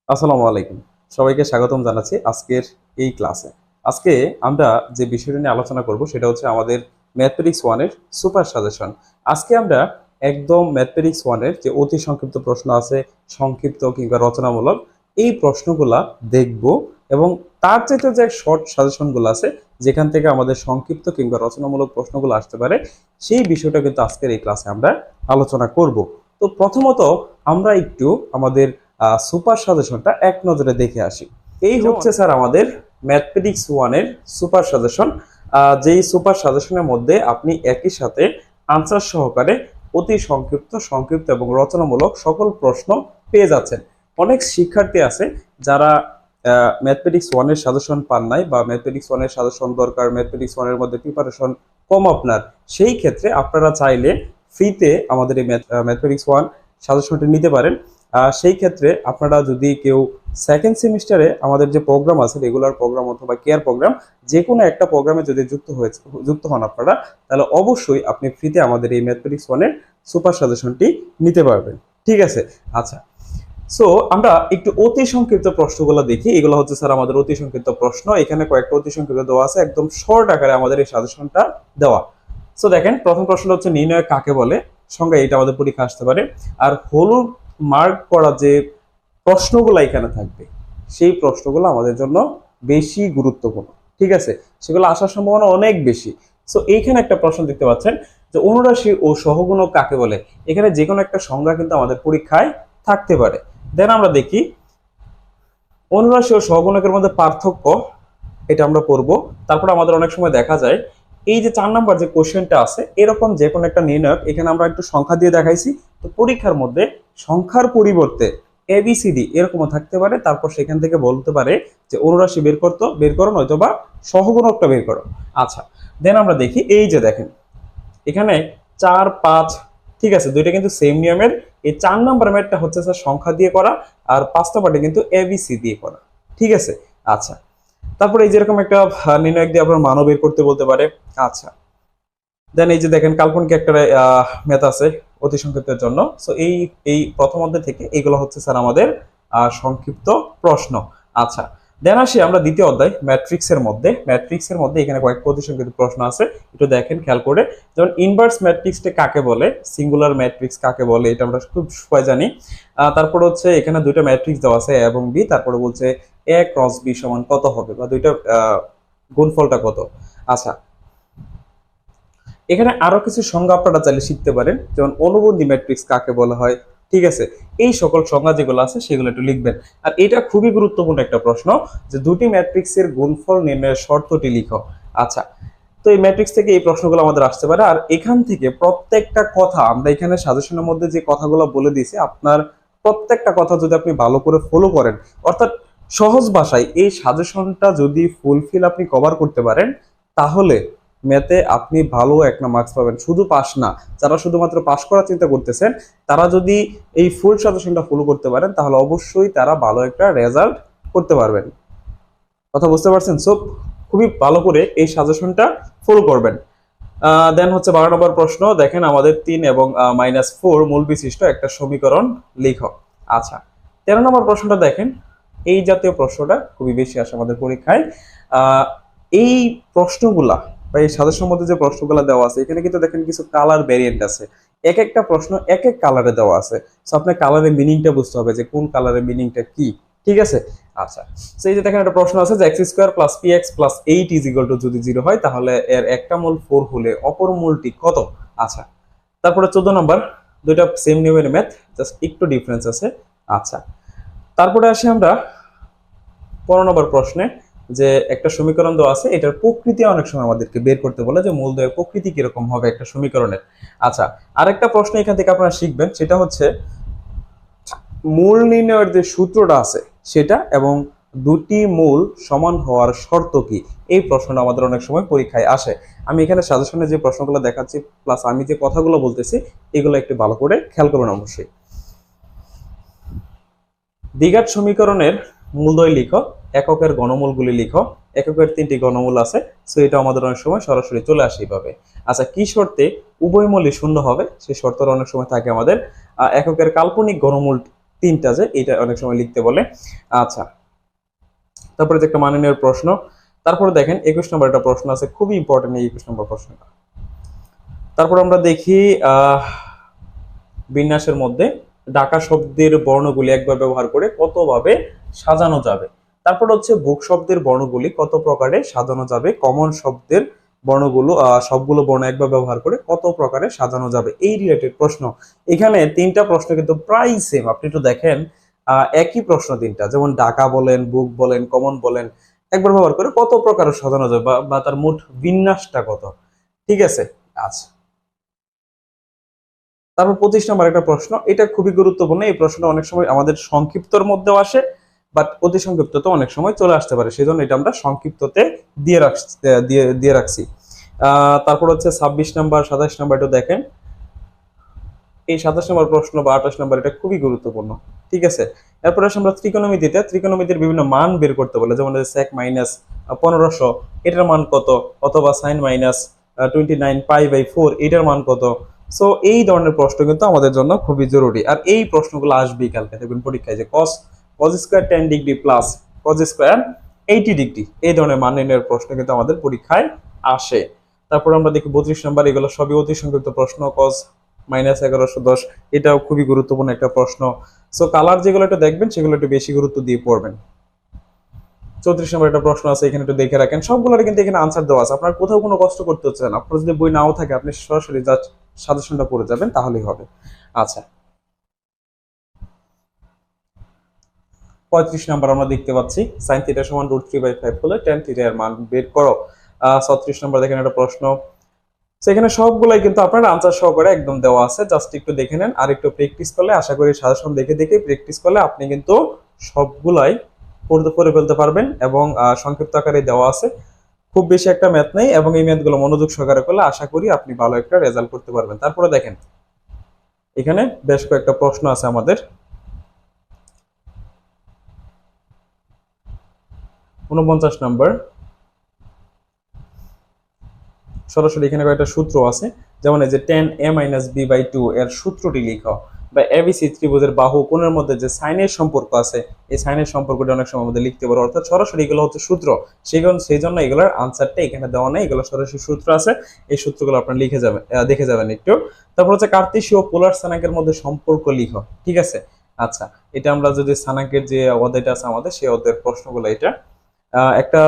আসসালামু আলাইকুম। সবাইকে স্বাগতম জানাচ্ছি আজকের এই ক্লাসে। আজকে আমরা যে বিষয়টা নিয়ে আলোচনা করব সেটা হচ্ছে আমাদের ম্যাথমেটিক্স 1 এর সুপার সাজেশন। আজকে আমরা একদম ম্যাথমেটিক্স 1 এর যে অতি সংক্ষিপ্ত প্রশ্ন আছে, সংক্ষিপ্ত কিংবা রচনামূলক, এই প্রশ্নগুলা দেখব এবং তার চাইতে যে শর্ট সাজেশনগুলো আছে যেখান থেকে আমাদের সংক্ষিপ্ত কিংবা রচনামূলক প্রশ্নগুলো আসতে পারে, সেই বিষয়টা কিন্তু আজকের এই ক্লাসে আমরা আলোচনা করব। তো প্রথমত আমরা একটু আমাদের সুপার সাজেশনটা এক নজরে দেখে আসি। এই হচ্ছে স্যার আমাদের ম্যাথমেটিক্স 1 এর সুপার সাজেশন। যেই সুপার সাজেশনের মধ্যে আপনি একই সাথে আনসার সহকারে অতি সংক্ষিপ্ত, সংক্ষিপ্ত এবং রচনামূলক সকল প্রশ্ন পেয়ে যাচ্ছেন। অনেক শিক্ষার্থী আছে যারা ম্যাথমেটিক্স 1 এর সাজেশন পান নাই, বা ম্যাথমেটিক্স 1 এর সাজেশন দরকার, ম্যাথমেটিক্স 1 এর মধ্যে প্রিপারেশন কম আপনার, সেই ক্ষেত্রে আপনারা চাইলে ফ্রিতে আমাদের এই ম্যাথমেটিক্স 1 সাজেশনটি নিতে পারেন। সেই ক্ষেত্রে আপনারা যদি কেউ সেকেন্ড সেমিস্টারে আমাদের যে প্রোগ্রাম আছে, রেগুলার প্রোগ্রাম অথবা কেয়ার প্রোগ্রাম, যে কোনো একটা প্রোগ্রামে যদি যুক্ত হন আপনারা, তাহলে অবশ্যই আপনি ফ্রিতে আমাদের এই ম্যাথমেটিক্স 1 এর সুপার সাজেশনটি নিতে পারবেন। ঠিক আছে? আচ্ছা, সো আমরা একটু অতি সংক্ষিপ্ত প্রশ্নগুলো দেখি। এগুলো হচ্ছে স্যার আমাদের অতি সংক্ষিপ্ত প্রশ্ন। এখানে কয়েকটা অতি সংক্ষিপ্ত দেওয়া আছে, একদম শর্ট আকারে আমাদের এই সাজেশনটা দেওয়া। সো দেখেন, প্রথম প্রশ্ন হচ্ছে নির্ণয় কাকে বলে, সংজ্ঞা। এটা আমাদের পরীক্ষা আসতে পারে। আর হলুদ মার্ক করা যে প্রশ্নগুলো এখানে থাকবে, সেই প্রশ্নগুলো আমাদের জন্য বেশি গুরুত্বপূর্ণ। ঠিক আছে? সেগুলো আসার সম্ভাবনা অনেক বেশি। সো এইখানে একটা প্রশ্ন দেখতে পাচ্ছেন যে অনুরাশি ও সহগুণক কাকে বলে। এখানে যে কোনো একটা সংজ্ঞা কিন্তু আমাদের পরীক্ষায় থাকতে পারে। দেন আমরা দেখি অনুরাশি ও সহগুণকের মধ্যে পার্থক্য, এটা আমরা পড়বো। তারপর আমাদের অনেক সময় দেখা যায় এই যে 4 নাম্বার যে কোশ্চেনটা আছে, এরকম যে কোনো একটা নির্ণয়ক, এখানে আমরা একটু সংখ্যা দিয়ে দেখাইছি, তো পরীক্ষার মধ্যে সংখ্যার পরিবর্তে এবিসিডি এরকমও থাকতে পারে। তারপর সেখান থেকে বলতে পারে যে অনুরাশি বের করো, নয়তো বা সহগুণকটা বের করো। আচ্ছা, দেন আমরা দেখি এই যে দেখেন এখানে 4, 5, ঠিক আছে, দুইটা কিন্তু সেম নিয়মের। এই 4 নাম্বার ম্যাথটা হচ্ছে স্যার সংখ্যা দিয়ে করা, আর 5 নাম্বারটা কিন্তু এবিসি দিয়ে করা। ঠিক আছে? আচ্ছা, তারপরে এই যেরকম একটা নির্ণয় দিয়ে আপনার মানও বের করতে বলতে পারে। আচ্ছা, দেন এই যে দেখেন কাল্পনিক একটা ম্যাথ আছে অতি সংক্ষিপ্তের জন্য। সো এই এই প্রথম অধ্যায় থেকে এগুলো হচ্ছে স্যার আমাদের সংক্ষিপ্ত প্রশ্ন। আচ্ছা, দেন আসি আমরা দ্বিতীয় অধ্যায় ম্যাট্রিক্সের মধ্যে। ম্যাট্রিক্সের মধ্যে এখানে কয়েকটা অতি সংক্ষিপ্ত প্রশ্ন আছে, একটু দেখেন খেয়াল করে। যেমন ইনভার্স ম্যাট্রিক্সটা কাকে বলে, সিঙ্গুলার ম্যাট্রিক্স কাকে বলে, এটা আমরা খুব সবাই জানি। তারপর হচ্ছে এখানে দুইটা ম্যাট্রিক্স দেওয়া আছে, এ এবং বি। তারপরে বলছে এ ক্রস বি সমান কত হবে, বা দুইটা গুণফলটা কত। আচ্ছা, এখানে আরো কিছু সংজ্ঞা আপনারা চাইলে শিখতে পারেন, যেমন অনুবন্ধী ম্যাট্রিক্স কাকে বলা হয়। ঠিক আছে? এই সকল সংজ্ঞা যেগুলো আছে সেগুলো একটু লিখবেন। আর এটা খুবই গুরুত্বপূর্ণ একটা প্রশ্ন, যে দুটি ম্যাট্রিক্সের গুণফল নির্ণয়ের শর্তটি লিখো। আচ্ছা, তো এই ম্যাট্রিক্স থেকে এই প্রশ্নগুলো আমাদের আসতে পারে। আর এখান থেকে প্রত্যেকটা কথা আমরা এখানে সাজেশনের মধ্যে যে কথাগুলো বলে দিয়েছি, আপনার প্রত্যেকটা কথা যদি আপনি ভালো করে ফলো করেন, অর্থাৎ সহজ ভাষায় এই সাজেশনটা যদি ফুলফিল আপনি কভার করতে পারেন, তাহলে ম্যাথে আপনি ভালো একটা মার্কস পাবেন। শুধু পাস না, যারা শুধুমাত্র পাস করার চিন্তা করতেছেন, তারা যদি এই ফুল সাজেশনটা ফলো করতে পারেন, তাহলে অবশ্যই তারা ভালো একটা রেজাল্ট করতে পারবেন। কথা বুঝতে পারছেন? সো খুবই ভালো করে এই সাজেশনটা ফলো করবেন। দেন হচ্ছে 12 নম্বর প্রশ্ন। দেখেন আমাদের 3 এবং -4 মূল বিশিষ্ট একটা সমীকরণ লিখো। আচ্ছা, 13 নম্বর প্রশ্নটা দেখেন, এই জাতীয় প্রশ্নটা খুবই বেশি আসে আমাদের পরীক্ষায়। এই প্রশ্নগুলা বা এই সাজেশনের মধ্যে যে প্রশ্নগুলো দেওয়া আছে, এখানে কিন্তু দেখেন কিছু কালার ভেরিয়েন্ট আছে। এক একটা প্রশ্ন এক এক কালারে দেওয়া আছে। সো আপনার কালারের মিনিংটা বুঝতে হবে যে কোন কালারের মিনিংটা কি। ঠিক আছে? আচ্ছা, সেই যে দেখেন একটা প্রশ্ন আছে যে x² + px + 8 = যদি 0 হয়, তাহলে এর একটা মূল 4 হলে অপর মূলটি কত। আচ্ছা, তারপরে 14 নম্বর, দুইটা সেম নিয়মের ম্যাথ, জাস্ট একটু ডিফারেন্স আছে। আচ্ছা, তারপরে আসি আমরা 15 নম্বর প্রশ্নে, যে একটা সমীকরণ দেওয়া আছে, এটার প্রকৃতি অনেক সময় আমাদেরকে বের করতে বলে, যে মূলদ্বয়ের প্রকৃতি কিরকম হবে একটা সমীকরণের। আচ্ছা, আরেকটা প্রশ্ন এখান থেকে আপনারা শিখবেন, সেটা হচ্ছে মূল নির্ণয়ের যে সূত্রটা আছে সেটা, এবং দুটি মূল সমান হওয়ার শর্ত কি। এই প্রশ্নটা আমাদের অনেক সময় পরীক্ষায় আসে। আমি এখানে সাজেশনে যে প্রশ্নগুলো দেখাচ্ছি প্লাস আমি যে কথাগুলো বলতেছি, এগুলো একটু ভালো করে খেয়াল করবেন অবশ্যই। দ্বিঘাত সমীকরণের মূলদ্বয় লিখো, এককের ঘনমূলগুলি লিখো। এককের 3টি ঘনমূল আছে, সো এটা আমাদের অনেক সময় সরাসরি চলে আসে এইভাবে। আচ্ছা, কি শর্তে উভয় মূলই শূন্য হবে, সেই শর্তটা অনেক সময় থাকে আমাদের। এককের কাল্পনিক ঘনমূল তিনটা যে এটা অনেক সময় লিখতে বলে। আচ্ছা, তারপরে যে একটা মাননীয় প্রশ্ন, তারপরে দেখেন 21 নম্বর একটা প্রশ্ন আছে, খুবই ইম্পর্টেন্ট এই 21 নম্বর প্রশ্নটা। তারপর আমরা দেখি বিন্যাসের মধ্যে ডাকা শব্দের বর্ণগুলি একবার ব্যবহার করে কতভাবে সাজানো যাবে। তারপর হচ্ছে বুক শব্দের বর্ণগুলি কত প্রকারে সাজানো যাবে। কমন শব্দের বর্ণগুলো সবগুলো বর্ণ একবার ব্যবহার করে কত প্রকারে সাজানো যাবে, এই রিলেটেড প্রশ্ন। এখানে তিনটা প্রশ্ন কিন্তু প্রায় সেম, আপনি একটু দেখেন একই প্রশ্ন তিনটা, যেমন ডাকা বলেন, বুক বলেন, কমন বলেন, একবার ব্যবহার করে কত প্রকারে সাজানো যাবে বা তার মোট বিন্যাসটা কত। ঠিক আছে। আচ্ছা, তারপর 25 নম্বর একটা প্রশ্ন, এটা খুবই গুরুত্বপূর্ণ। এই প্রশ্নটা অনেক সময় আমাদের সংক্ষিপ্তর মধ্যেও আসে, বাট অতি সংক্ষিপ্ততে অনেক সময় চলে আসতে পারে, সেই জন্য এটা আমরা সংক্ষিপ্ততে দিয়ে রাখছি। তারপর হচ্ছে 26 নম্বর, 27 নম্বর, একটু দেখেন এই 27 নম্বর প্রশ্ন বা 28 নম্বর, এটা খুবই গুরুত্বপূর্ণ। ঠিক আছে। এরপরে আসে আমরা ত্রিকোণমিতির বিভিন্ন মান বের করতে বলে, যেমন sec মাইনাস 1500 এটার মান কত, অথবা sin মাইনাস 29 π/4 এটার মান কত। সো এই ধরনের প্রশ্ন কিন্তু আমাদের জন্য খুবই জরুরি, আর এই প্রশ্নগুলো আসবেই কালকে দেখবেন পরীক্ষায়, যে cos square 10 degree plus cos square 80 degree, এই ধরনের মান নির্ণয়ের প্রশ্ন কিন্তু আমাদের পরীক্ষায় আসে। তারপর আমরা দেখি 32 নম্বর, এগুলো সবই অতি সংক্ষিপ্ত প্রশ্ন। cos মাইনাস 1110, এটাও খুবই গুরুত্বপূর্ণ একটা প্রশ্ন। সো কালার যেগুলো একটু দেখবেন সেগুলো একটু বেশি গুরুত্ব দিয়ে পড়বেন। 34 নম্বর একটা প্রশ্ন আছে, এখানে একটু দেখে রাখেন, সবগুলোর কিন্তু এখানে আনসার দেওয়া আছে, আপনার কোথাও কোনো কষ্ট করতে হচ্ছে না। আপনার যদি বই নাও থাকে আপনি সরাসরি জাস্ট সাজেশনটা পড়ে যাবেন, তাহলেই হবে। আচ্ছা, 35 নম্বর আমরা দেখতে পাচ্ছি sin θ সমান √3/5 হলে tan θ এর মান বের করো। 36 নম্বর দেখেন একটা প্রশ্ন, সেখানে সবগুলাই কিন্তু আপনার আনসার সহকারে একদম দেওয়া আছে, জাস্ট একটু দেখে নেন, আর একটু প্র্যাকটিস করলে, আশা করি সাজেশন দেখে দেখে প্র্যাকটিস করলে আপনি কিন্তু সবগুলাই করে ফেলতে পারবেন, এবং সংক্ষিপ্ত আকারে দেওয়া আছে, খুব বেশি একটা ম্যাথ নেই, এবং এই ম্যাথগুলো মনোযোগ সহকারে করলে আশা করি আপনি ভালো একটা রেজাল্ট করতে পারবেন। তারপরে দেখেন এখানে বেশ কয়েকটা প্রশ্ন আছে আমাদের। 49 নম্বর, সরাসরি এখানে কয়েকটা সূত্র আছে, যেমন এই যে tan a - b/2 এর সূত্রটি লিখো, বা এবিসি ত্রিভুজের বাহু কোণের মধ্যে যে সাইনের সম্পর্ক আছে, এই সাইনের সম্পর্কটা অনেক সময় আমাদের লিখতে পারো, অর্থাৎ সরাসরি এগুলো হচ্ছে সূত্র, সেই জন্য এগুলোর আনসারটা এখানে দেওয়া নেই, এগুলো সরাসরি সূত্র আছে, এই সূত্রগুলো আপনারা লিখে যাবেন, দেখে যাবেন একটু। তারপর হচ্ছে কার্তেশীয় পোলার স্থানাঙ্কের মধ্যে সম্পর্ক লিখো। ঠিক আছে। আচ্ছা, এটা আমরা যদি স্থানাঙ্কের যে অধ্যায়টা আছে আমাদের, সেই অধ্যায়ের প্রশ্নগুলো এটা। একটা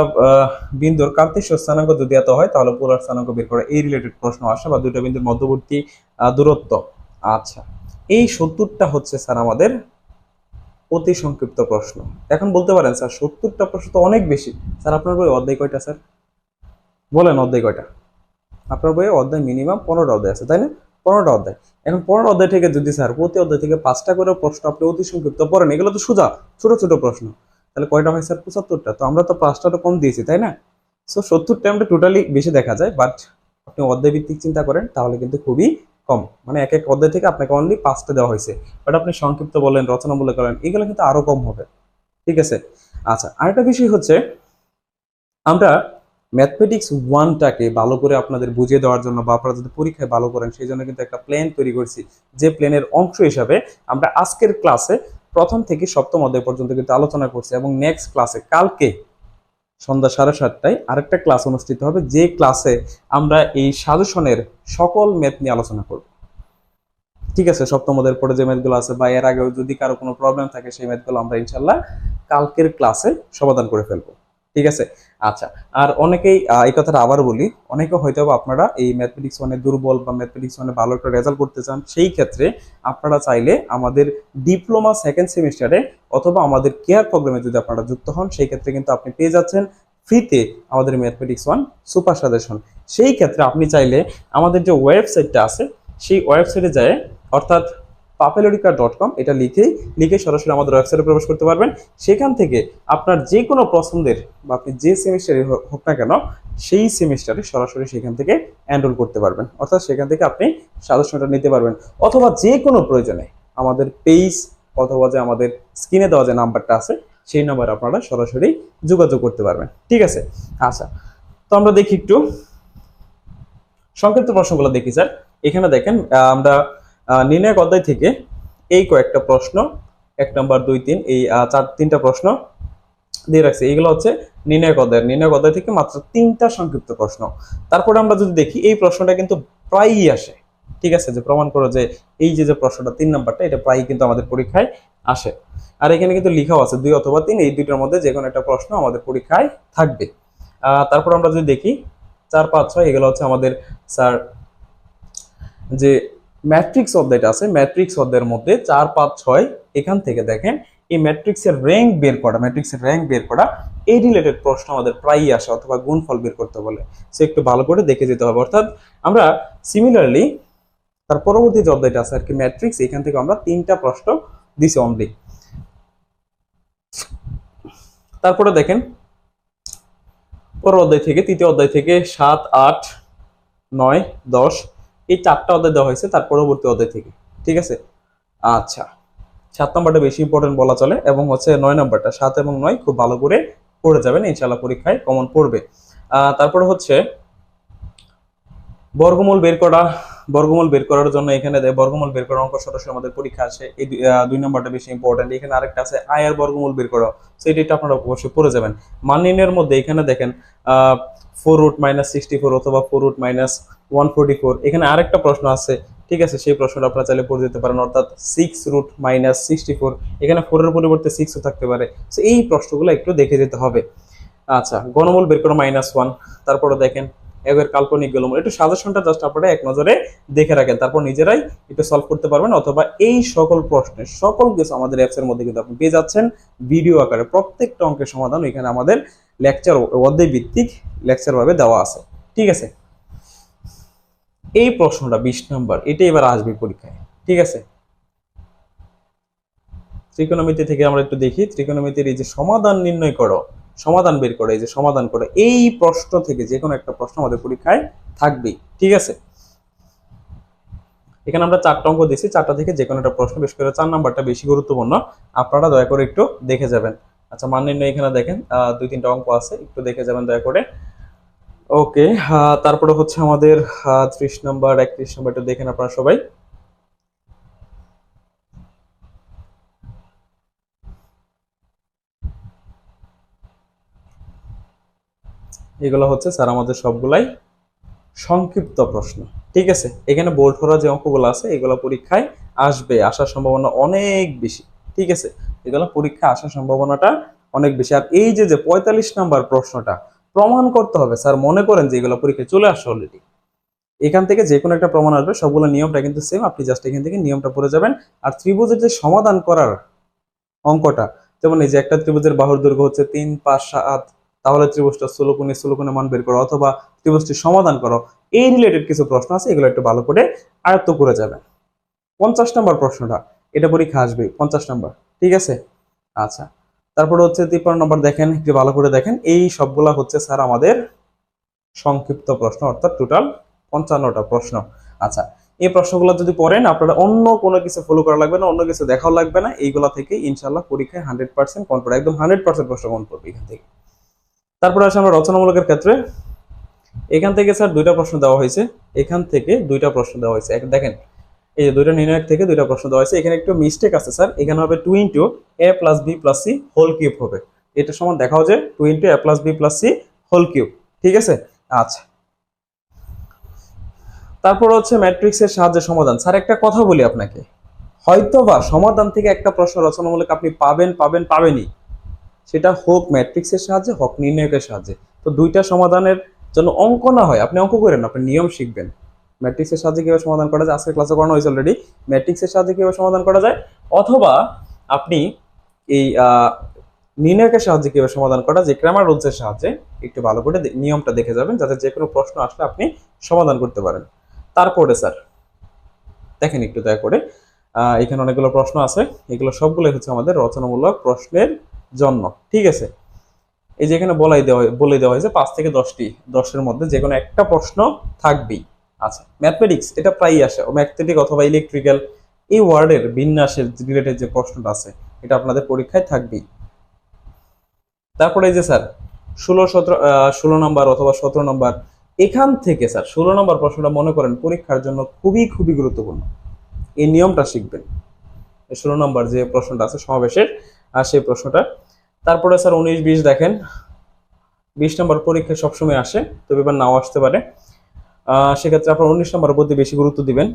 বিন্দুর কার্তেশীয় স্থানাঙ্ক যদি এত হয় তাহলে পোলার স্থানাঙ্ক বের করা, এই রিলেটেড প্রশ্ন আসে, বা দুটো বিন্দুর মধ্যবর্তী দূরত্ব। আচ্ছা, এই 70টা হচ্ছে স্যার আমাদের অতি সংক্ষিপ্ত প্রশ্ন। এখন বলতে পারেন স্যার 70টা প্রশ্ন তো অনেক বেশি, স্যার আপনার বই অধ্যায় কয়টা স্যার বলেন, অধ্যায় কয়টা? আপনার বইয়ে অধ্যায় মিনিমাম 15টা অধ্যায় আছে, তাই না? 15টা অধ্যায়। এখন 15 অধ্যায় থেকে যদি স্যার প্রতি অধ্যায় থেকে 5টা করে প্রশ্ন আপনি অতি সংক্ষিপ্ত পড়েন, এগুলো তো সোজা ছোট ছোট প্রশ্ন, তাহলে কয়টা হয় স্যার? 75টা। তো আমরা তো 5টা কম দিয়েছি, তাই না? সো 70টা আমরা টোটালি বেশি দেখা যায়, বাট আপনি অধ্যায় ভিত্তিক চিন্তা করেন তাহলে কিন্তু খুবই কম, মানে এক এক অধ্যায় থেকে আপনাকে অনলি 5টা দেওয়া হয়েছে, বাট আপনি সংক্ষিপ্ত বলেন, রচনামূলক করেন, এগুলো কিন্তু আরো কম হবে। ঠিক আছে। আচ্ছা, আরেকটা বিষয় হচ্ছে, আমরা ম্যাথমেটিক্স 1টাকে ভালো করে আপনাদের বুঝিয়ে দেওয়ার জন্য, বা আপনারা যদি পরীক্ষায় ভালো করেন সেই জন্য কিন্তু একটা প্ল্যান তৈরি করছি, যে প্ল্যানের অংশ হিসাবে আমরা আজকের ক্লাসে প্রথম থেকে সপ্তম অধ্যায় পর্যন্ত কিন্তু আলোচনা করছি, এবং নেক্সট ক্লাসে কালকে সন্ধ্যা 7:30টায় আরেকটা ক্লাস অনুষ্ঠিত হবে, যে ক্লাসে আমরা এই সাজেশনের সকল ম্যাথ নিয়ে আলোচনা করব। ঠিক আছে, সপ্তম অধ্যায়ের পরে যে ম্যাথগুলো আছে, বা এর আগেও যদি কারো কোনো প্রবলেম থাকে, সেই ম্যাথগুলো আমরা ইনশাল্লাহ কালকের ক্লাসে সমাধান করে ফেলবো। ঠিক আছে। আচ্ছা, আর অনেকেই এই কথাটা আবার বলি, অনেকে হয়তো আপনারা এই ম্যাথমেটিক্স 1-এ দুর্বল, বা ম্যাথমেটিক্স 1-এ ভালো একটা রেজাল্ট করতে চান, সেই ক্ষেত্রে আপনারা চাইলে আমাদের ডিপ্লোমা সেকেন্ড সেমিস্টারে অথবা আমাদের কেয়ার প্রোগ্রামে যদি আপনারা যুক্ত হন, সেই ক্ষেত্রে কিন্তু আপনি পেয়ে যাচ্ছেন ফ্রিতে আমাদের ম্যাথমেটিক্স 1 সুপার সাজেশন। সেই ক্ষেত্রে আপনি চাইলে আমাদের যে ওয়েবসাইটটা আছে, সেই ওয়েবসাইটে যায়, অর্থাৎ papelorica.com, এটা লিখে সরাসরি আমাদের ওয়েবসাইটে প্রবেশ করতে পারবেন। সেখান থেকে আপনার যে কোনো পছন্দের, বা আপনি যে সেমিস্টারে হোক না কেন, সেই সেমিস্টারে সরাসরি সেখান থেকে এনরোল করতে পারবেন, অর্থাৎ সেখান থেকে আপনি সাজেশনটা নিতে পারবেন, অথবা যে কোনো প্রয়োজনে আমাদের পেজ, অথবা যে আমাদের স্ক্রিনে দেওয়া যে নাম্বারটা আছে, সেই নাম্বারে আপনারা সরাসরি যোগাযোগ করতে পারবেন। ঠিক আছে। আচ্ছা, তো আমরা দেখি একটু সংক্ষিপ্ত প্রশ্নগুলো দেখি স্যার। এখানে দেখেন আমরা নির্ণায়ক অধ্যায় থেকে এই কয়েকটা প্রশ্ন 1 নাম্বার 2 3 এই তিনটা প্রশ্ন দিয়ে রাখছে। এইগুলো হচ্ছে নির্ণায়ক অধ্যায় থেকে মাত্র 3টা সংক্ষিপ্ত প্রশ্ন। তারপরে আমরা যদি দেখি এই প্রশ্নটা কিন্তু প্রায়ই আসে, ঠিক আছে, যে প্রমাণ করো যে এই যে প্রশ্নটা 3 নাম্বারটা এটা প্রায়ই কিন্তু আমাদের পরীক্ষায় আসে। আর এখানে কিন্তু লেখাও আছে 2 অথবা 3, এই দুইটার মধ্যে যে কোনো একটা প্রশ্ন আমাদের পরীক্ষায় থাকবে। তারপর আমরা যদি দেখি 4 5 6 এগুলো হচ্ছে আমাদের স্যার যে ম্যাট্রিক্স অধ্যায়টা আছে, ম্যাট্রিক্স অধ্যায়ের মধ্যে 4 5 6 এখান থেকে দেখেন এই ম্যাট্রিক্সের র্যাঙ্ক বের করা এই রিলেটেড প্রশ্ন আমাদের প্রায়ই আসে, অথবা গুণফল বের করতে বলে। সো একটু ভালো করে দেখে যেতে হবে। অর্থাৎ আমরা সিমিলারলি তার পরবর্তী যে অধ্যায়টা আছে আর কি ম্যাট্রিক্স, এখান থেকে আমরা 3টা প্রশ্ন দিছি অনলি। তারপরে দেখেন পরের অধ্যায় থেকে, তৃতীয় অধ্যায় থেকে 7 8 9 10 এই 4টা অধ্যায় দেওয়া হয়েছে তার পরবর্তী অধ্যায় থেকে, ঠিক আছে। আচ্ছা, 7 নম্বরটা বেশি ইম্পর্টেন্ট বলা চলে, এবং হচ্ছে 9 নম্বরটা, 7 এবং 9 খুব ভালো করে পড়ে যাবেন, ইনশাআল্লাহ পরীক্ষায় কমন পড়বে। তারপরে হচ্ছে বর্গমূল বের করার জন্য এখানে বর্গমূল বের করার অঙ্ক সরাসরি আমাদের পরীক্ষা আসে। এই 2 নম্বরটা বেশি ইম্পর্টেন্ট। এখানে আরেকটা আছে আয়ের বর্গমূল বের করা, সো এটা আপনারা অবশ্যই পড়ে যাবেন। মান নির্ণয়ের মধ্যে এখানে দেখেন 4 রুট মাইনাস 64 অথবা 4 রুট মাইনাস 144, এখানে আরেকটা প্রশ্ন আছে, ঠিক আছে, সেই প্রশ্নটা আপনারা চাইলে পড়ে যেতে পারেন। অর্থাৎ 6 রুট মাইনাস 64, এখানে 4 এর পরিবর্তে 6ও থাকতে পারে। সো এই প্রশ্নগুলো একটু দেখে যেতে হবে। আচ্ছা, ঘনমূল বের করো -1। তারপরে দেখেন এর কাল্পনিক গলমূল, একটু সাজেশনটা জাস্ট আপনারা এক নজরে দেখে রাখেন, তারপর নিজেরাই একটু সলভ করতে পারবেন। অথবা এই সকল প্রশ্নের সকল কিছু আমাদের অ্যাপস এর মধ্যে কিন্তু আপনি পেয়ে যাচ্ছেন ভিডিও আকারে। প্রত্যেকটা অঙ্কের সমাধান এখানে আমাদের লেকচার অধ্যায় ভিত্তিক লেকচার ভাবে দেওয়া আছে, ঠিক আছে। এই প্রশ্নটা 20 নাম্বার, এটা এবার আসবে পরীক্ষায়, ঠিক আছে। ত্রিকোণমিতি থেকে আমরা একটু দেখি, ত্রিকোণমিতির এই যে সমাধান নির্ণয় করো, সমাধান বের করে, এই যে সমাধান করে, এই প্রশ্ন থেকে যে কোনো একটা প্রশ্ন আমাদের পরীক্ষায় থাকবেই, ঠিক আছে। এখানে আমরা 4টা অঙ্ক দিয়েছি, 4টা থেকে যে কোনো একটা প্রশ্ন, বেশ করে 4 নাম্বারটা বেশি গুরুত্বপূর্ণ, আপনারা দয়া করে একটু দেখে যাবেন। আচ্ছা, মান নির্ণয় এখানে দেখেন 2-3টা অঙ্ক আছে, একটু দেখে যাবেন দয়া করে। ওকে, তারপরে হচ্ছে আমাদের 30 নাম্বার 31 নাম্বারটা দেখেন আপনারা সবাই। এগুলো হচ্ছে স্যার আমাদের সবগুলাই সংক্ষিপ্ত প্রশ্ন, ঠিক আছে। এখানে বোল্ড করা যে অঙ্কগুলো আছে এগুলো পরীক্ষায় আসবে, আসার সম্ভাবনা অনেক বেশি, ঠিক আছে। এগুলো পরীক্ষায় আসার সম্ভাবনাটা অনেক বেশি। আর এই যে 45 নাম্বার প্রশ্নটা প্রমাণ করতে হবে স্যার, মনে করেন যে এগুলো পরীক্ষায় চলে আসছে অলরেডি, এখান থেকে যে কোনো একটা প্রমাণ আসবে, সবগুলো নিয়মটা কিন্তু সেম, আপনি জাস্ট এখান থেকে নিয়মটা পড়ে যাবেন। আর ত্রিভুজের যে সমাধান করার অঙ্কটা, যেমন এই যে একটা ত্রিভুজের বাহুর দৈর্ঘ্য হচ্ছে 3 5 7, তাহলে ত্রিভুজটা স্থূলকোণের মান বের করো, অথবা ত্রিভুজটি সমাধান করো, এই রিলেটেড কিছু প্রশ্ন আছে, এগুলো একটু ভালো করে আয়ত্ত করে যাবেন। 50 নম্বর প্রশ্নটা, এটা পরীক্ষা আসবে 50 নম্বর, ঠিক আছে। আচ্ছা, তারপরে হচ্ছে 53 নম্বর, দেখেন একটু ভালো করে দেখেন, এই সবগুলা হচ্ছে স্যার আমাদের সংক্ষিপ্ত প্রশ্ন, অর্থাৎ টোটাল 55টা প্রশ্ন। আচ্ছা, এই প্রশ্নগুলো যদি পড়েন আপনারা অন্য কোনো কিছু ফলো করা লাগবে না, অন্য কিছু দেখাও লাগবে না, এইগুলা থেকে ইনশাআল্লাহ পরীক্ষায় 100% কমন পড়বে, একদম 100% প্রশ্ন কমন পড়বে এখান থেকে। তারপরে আসে আমরা রচনামূলকের ক্ষেত্রে, এখান থেকে স্যার 2টা প্রশ্ন দেওয়া হয়েছে, এখান থেকে 2টা প্রশ্ন দেওয়া হয়েছে। দেখেন এই যে 2টা নির্ণায়ক থেকে 2টা প্রশ্ন দেওয়া হয়েছে, এখানে একটু মিস্টেক আছে স্যার, এখানে হবে 2 × a + b + c whole cube হবে, এটা সমান দেখাও যে 2 × a + b + c whole cube, ঠিক আছে। আচ্ছা, তারপর হচ্ছে ম্যাট্রিক্সের সাহায্যে সমাধান। স্যার একটা কথা বলি আপনাকে, হয়তোবা সমাধান থেকে একটা প্রশ্ন রচনামূলক আপনি পাবেনই, সেটা হোক ম্যাট্রিক্সের সাহায্যে, হোক নির্ণায়কের সাহায্যে। তো 2টা সমাধানের জন্য অঙ্ক না হয় আপনি অঙ্ক করেন, আপনি নিয়ম শিখবেন। ম্যাট্রিক্সের সাহায্যে কিভাবে সমাধান করা যায় আজকে ক্লাসে করানো হয়েছে অলরেডি, ম্যাট্রিক্সের সাহায্যে কিভাবে সমাধান করা যায়, অথবা আপনি এই নির্ণায়কের সাহায্যে কিভাবে সমাধান করা যায়, ক্র্যামার রুলসের সাহায্যে একটু ভালো করে নিয়মটা দেখে যাবেন, যাতে যে কোনো প্রশ্ন আসলে আপনি সমাধান করতে পারেন। তারপরে স্যার দেখেন একটু দয়া করে, এখানে অনেকগুলো প্রশ্ন আছে, এগুলো সবগুলোই হচ্ছে আমাদের রচনামূলক প্রশ্নের জন্য, ঠিক আছে। এই যে এখানে বলে দেওয়া হয়েছে 5 থেকে 10টি, 10-এর মধ্যে যে কোনো একটা প্রশ্ন থাকবেই। আচ্ছা, ম্যাথমেটিক্স এটা প্রায়ই আসে, ম্যাথমেটিক অথবা ইলেকট্রিক্যাল এই ওয়ার্ডের বিন্যাসের রিলেটেড যে প্রশ্নটা আছে এটা আপনাদের পরীক্ষায় থাকবেই। তারপরে এই যে স্যার 16 নম্বর অথবা 17 নম্বর, এখান থেকে স্যার 16 নম্বর প্রশ্নটা মনে করেন পরীক্ষার জন্য খুবই খুবই গুরুত্বপূর্ণ, এই নিয়মটা শিখবেন। 16 নম্বর যে প্রশ্নটা আছে সমাবেশের, আর সেই প্রশ্নটা। তারপরে স্যার 19-20 দেখেন, 20 নম্বর পরীক্ষায় সবসময় আসে, তবে এবার নাও আসতে পারে। সেক্ষেত্রে আপনার 19 নম্বরের প্রতি বেশি গুরুত্ব দিবেন।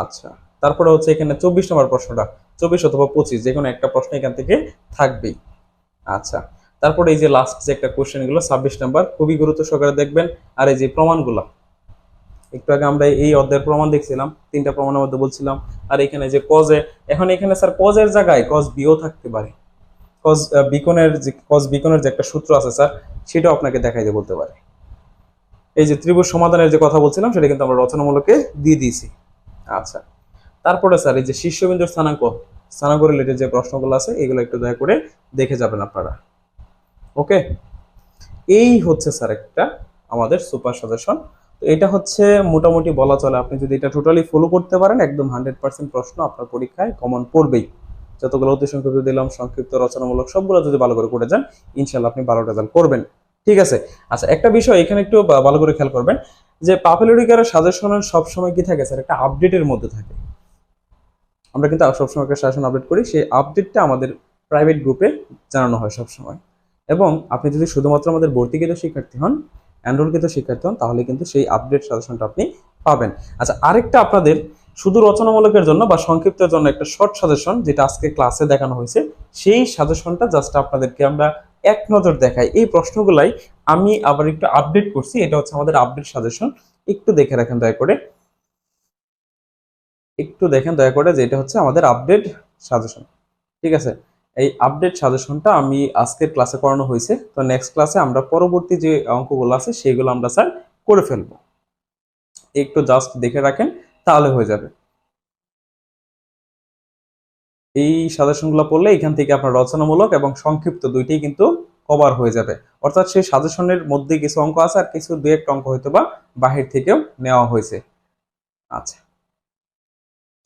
আচ্ছা, তারপরে হচ্ছে এখানে 24 নম্বর প্রশ্নটা, 24 অথবা 25 যে কোনো একটা প্রশ্ন এখান থেকে থাকবেই। আচ্ছা, তারপরে এই যে লাস্ট যে একটা কোশ্চেন গুলো 26 নম্বর, খুবই গুরুত্ব সহকারে দেখবেন। আর এই যে প্রমাণগুলো, একটু আগে আমরা এই অধ্যায়ের প্রমাণ দেখছিলাম, 3টা প্রমাণের মধ্যে বলছিলাম। আর এখানে যে কজে, এখন এখানে স্যার কজের জায়গায় কজ বিও থাকতে পারে। কজ বিকনের যে একটা সূত্র আছে স্যার, সেটাও আপনাকে দেখাইতে বলতে পারে। এই যে ত্রিভুজ সমাধানের যে কথা বলছিলাম, সেটা কিন্তু আমরা রচনামূলকে দিয়ে দিয়েছি। আচ্ছা, তারপরে স্যার এই যে শীর্ষবিন্দুর স্থানাঙ্ক রিলেটেড যে প্রশ্নগুলো আছে, এগুলো একটু দয়া করে দেখে যাবেন আপনারা। ওকে, এই হচ্ছে স্যার একটা আমাদের সুপার সাজেশন। তো এটা হচ্ছে মোটামুটি বলা চলে, আপনি যদি এটা টোটালি ফলো করতে পারেন, একদম 100% প্রশ্ন আপনার পরীক্ষায় কমন পড়বেই। যতগুলো অতি সংক্ষিপ্ত দিলাম, সংক্ষিপ্ত, রচনামূলক, সবগুলো যদি ভালো করে করে যান, ইনশাল্লাহ আপনি ভালো রেজাল্ট করবেন। ঠিক আছে। আচ্ছা, একটা বিষয় এখানে একটু ভালো করে খেয়াল করবেন, যে পাপুলারিকারের সাজেশনের সবসময় কি থাকে স্যার, একটা আপডেটের মধ্যে থাকে। আমরা কিন্তু সবসময় একটা সাজেশন আপডেট করি, সেই আপডেটটা আমাদের প্রাইভেট গ্রুপে জানানো হয় সবসময়। এবং আপনি যদি শুধুমাত্র আমাদের ভর্তিকৃত শিক্ষার্থী হন, এনরোলকৃত শিক্ষার্থী হন, তাহলে কিন্তু সেই আপডেট সাজেশনটা আপনি পাবেন। আচ্ছা, আরেকটা আপনাদের শুধু রচনামূলকের জন্য বা সংক্ষিপ্তের জন্য একটা শর্ট সাজেশন, যেটা আজকে ক্লাসে দেখানো হয়েছে, সেই সাজেশনটা জাস্ট আপনাদেরকে আমরা এক নজর দেখাই। এই প্রশ্নগুলাই আমি আবার একটু আপডেট করছি, এটা হচ্ছে আমাদের আপডেট সাজেশন। একটু দেখে রাখেন দয়া করে, একটু দেখেন দয়া করে, যে এটা হচ্ছে আমাদের আপডেট সাজেশন। ঠিক আছে, এই আপডেট সাজেশনটা আমি আজকের ক্লাসে করানো হয়েছে। তো নেক্সট ক্লাসে আমরা পরবর্তী যে অঙ্কগুলো আছে সেগুলো আমরা স্যার করে ফেলবো। একটু জাস্ট দেখে রাখেন, তাহলে হয়ে যাবে। এই সাজেশনগুলো পড়লে এখান থেকে আপনার রচনামূলক এবং সংক্ষিপ্ত দুইটাই কিন্তু কভার হয়ে যাবে। অর্থাৎ সেই সাজেশনের মধ্যে কিছু অঙ্ক আছে, আর কিছু দুই একটা অঙ্ক হয়তো বা বাহির থেকেও নেওয়া হয়েছে। আচ্ছা,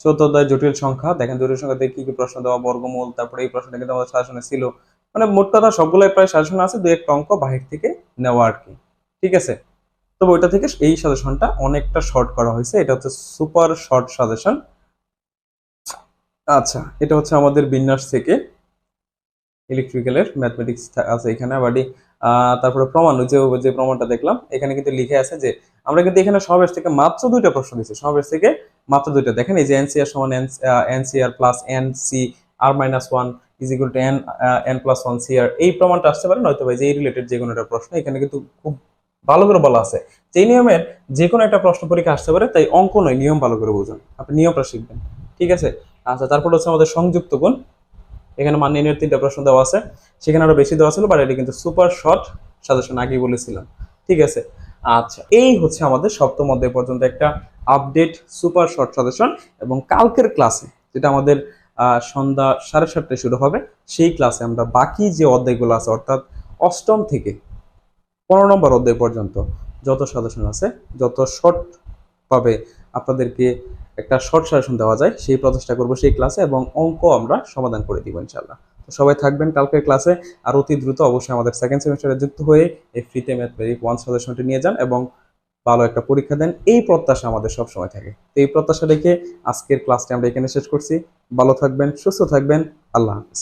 14 অধ্যায় জটিল সংখ্যা, দেখেন জটিল সংখ্যা থেকে কি কি প্রশ্ন দেওয়া, বর্গমূল, তারপরে এই প্রশ্নটা কিন্তু আমাদের সাজেশনে ছিল। মানে মোট কথা সবগুলাই প্রায় সাজেশন আছে, দুই একটা অঙ্ক বাহির থেকে নেওয়া আর কি। ঠিক আছে, তবে ওইটা থেকে এই সাজেশনটা অনেকটা শর্ট করা হয়েছে, এটা হচ্ছে সুপার শর্ট সাজেশন। আচ্ছা, এটা হচ্ছে আমাদের বিন্যাস থেকে ইলেকট্রিক্যালের ম্যাথমেটিক্স আছে এখানে বাড়ি। তারপরে প্রমাণ, ওই যে প্রমাণটা দেখলাম এখানে কিন্তু লিখে আছে যে আমরা কিন্তু এখানে সমাবেশ থেকে মাত্র 2টা প্রশ্ন দিচ্ছি, সমাবেশ থেকে মাত্র 2টা। দেখেন এই যে এনসিআর সমান NCR plus N C R minus one is equal to N N plus one CR, এই প্রমাণটা আসতে পারে, নয়তো ভাই যে এই রিলেটেড যে কোনো একটা প্রশ্ন এখানে কিন্তু খুব ভালো করে বলা আছে যে এই নিয়মের যে কোনো একটা প্রশ্ন পরীক্ষা আসতে পারে, তাই অঙ্ক নয়, নিয়ম ভালো করে বুঝুন, আপনি নিয়মটা শিখবেন। ঠিক আছে। আচ্ছা, তারপর হচ্ছে আমাদের সংযুক্ত গুণ, এখানে মান নির্ণয়ের 3টা প্রশ্ন দেওয়া আছে, সেখানে আরো বেশি দেওয়া ছিল, বাট এটা কিন্তু সুপার শর্ট সাজেশন, আগেই বলেছিলাম। ঠিক আছে। আচ্ছা, এই হচ্ছে আমাদের সপ্তম অধ্যায় পর্যন্ত একটা আপডেট সুপার শর্ট সাজেশন। এবং কালকের ক্লাসে, যেটা আমাদের সন্ধ্যা 7:30টায় শুরু হবে, সেই ক্লাসে আমরা বাকি যে অধ্যায়গুলো আছে, অর্থাৎ অষ্টম থেকে 15 নম্বর অধ্যায় পর্যন্ত যত সাজেশন আছে, যত শর্ট ভাবে আপনাদেরকে একটা শর্ট সাজেশন দেওয়া যায়, সেই প্রচেষ্টা করবো সেই ক্লাসে, এবং অঙ্ক আমরা সমাধান করে দিব ইনশাল্লাহ। তো সবাই থাকবেন কালকের ক্লাসে। আর অতি দ্রুত অবশ্যই আমাদের সেকেন্ড সেমিস্টারে যুক্ত হয়ে এই ফ্রিতে ম্যাথমেটিক্স 1 সাজেশনটি নিয়ে যান এবং ভালো একটা পরীক্ষা দেন, এই প্রত্যাশা আমাদের সবসময় থাকে। তো এই প্রত্যাশা রেখে আজকের ক্লাসটি আমরা এখানে শেষ করছি। ভালো থাকবেন, সুস্থ থাকবেন, আল্লাহ হাফিজ।